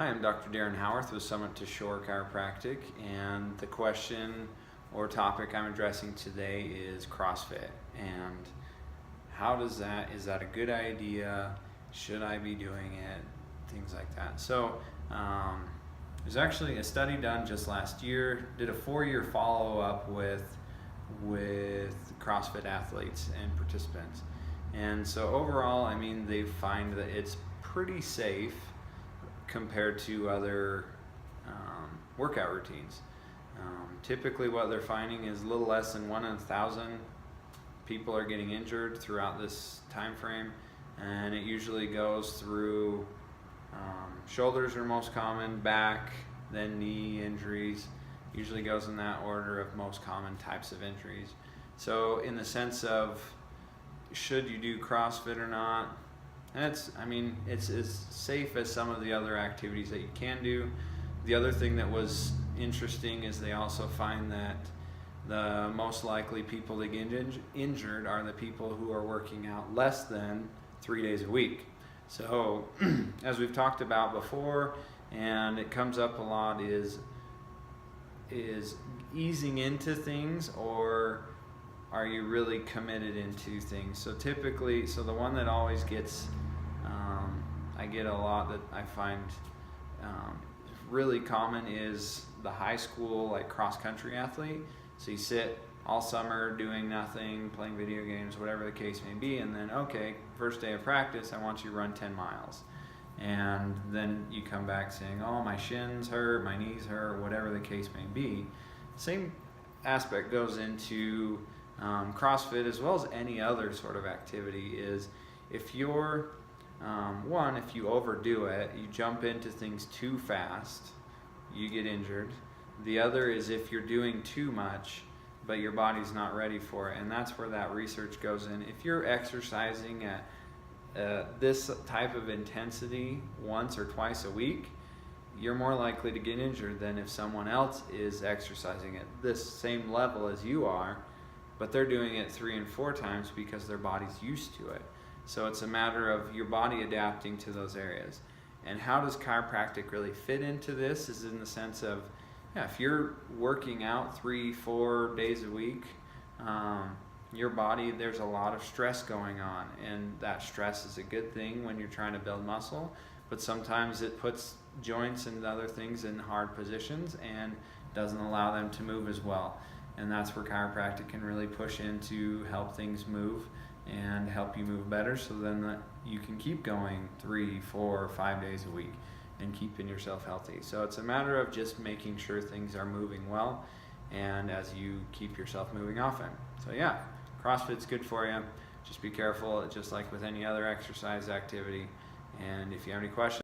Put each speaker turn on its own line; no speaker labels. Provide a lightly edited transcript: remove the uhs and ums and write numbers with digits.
Hi, I'm Dr. Darren Howarth with Summit to Shore Chiropractic, and the question or topic I'm addressing today is CrossFit. And is that a good idea? Should I be doing it? Things like that. So there's actually a study done just last year, did a 4-year follow-up with CrossFit athletes and participants. And so overall, I mean, they find that it's pretty safe compared to other workout routines. Typically what they're finding is a little less than 1 in 1,000 people are getting injured throughout this time frame, and it usually goes through shoulders are most common, back, then knee injuries. Usually goes in that order of most common types of injuries. So in the sense of should you do CrossFit or not, it's as safe as some of the other activities that you can do. The other thing that was interesting is they also find that the most likely people to get injured are the people who are working out less than 3 days a week. So as we've talked about before, and it comes up a lot, is easing into things, or are you really committed into things? So typically, the one that always gets I get a lot that I find really common is the high school, like cross-country athlete. So you sit all summer doing nothing, playing video games, whatever the case may be, and then, okay, first day of practice, I want you to run 10 miles. And then you come back saying, oh, my shins hurt, my knees hurt, whatever the case may be. Same aspect goes into CrossFit as well as any other sort of activity. Is if you're if you overdo it, you jump into things too fast, you get injured. The other is if you're doing too much, but your body's not ready for it, and that's where that research goes in. If you're exercising at this type of intensity once or twice a week, you're more likely to get injured than if someone else is exercising at this same level as you are, but they're doing it 3 and 4 times because their body's used to it. So it's a matter of your body adapting to those areas. And how does chiropractic really fit into this is in the sense of, if you're working out 3-4 days a week, your body, there's a lot of stress going on, and that stress is a good thing when you're trying to build muscle, but sometimes it puts joints and other things in hard positions and doesn't allow them to move as well. And that's where chiropractic can really push in to help things move and help you move better, so then you can keep going 3, 4, 5 days a week and keeping yourself healthy. So it's a matter of just making sure things are moving well, and as you keep yourself moving often. So yeah, CrossFit's good for you. Just be careful, just like with any other exercise activity. And if you have any questions,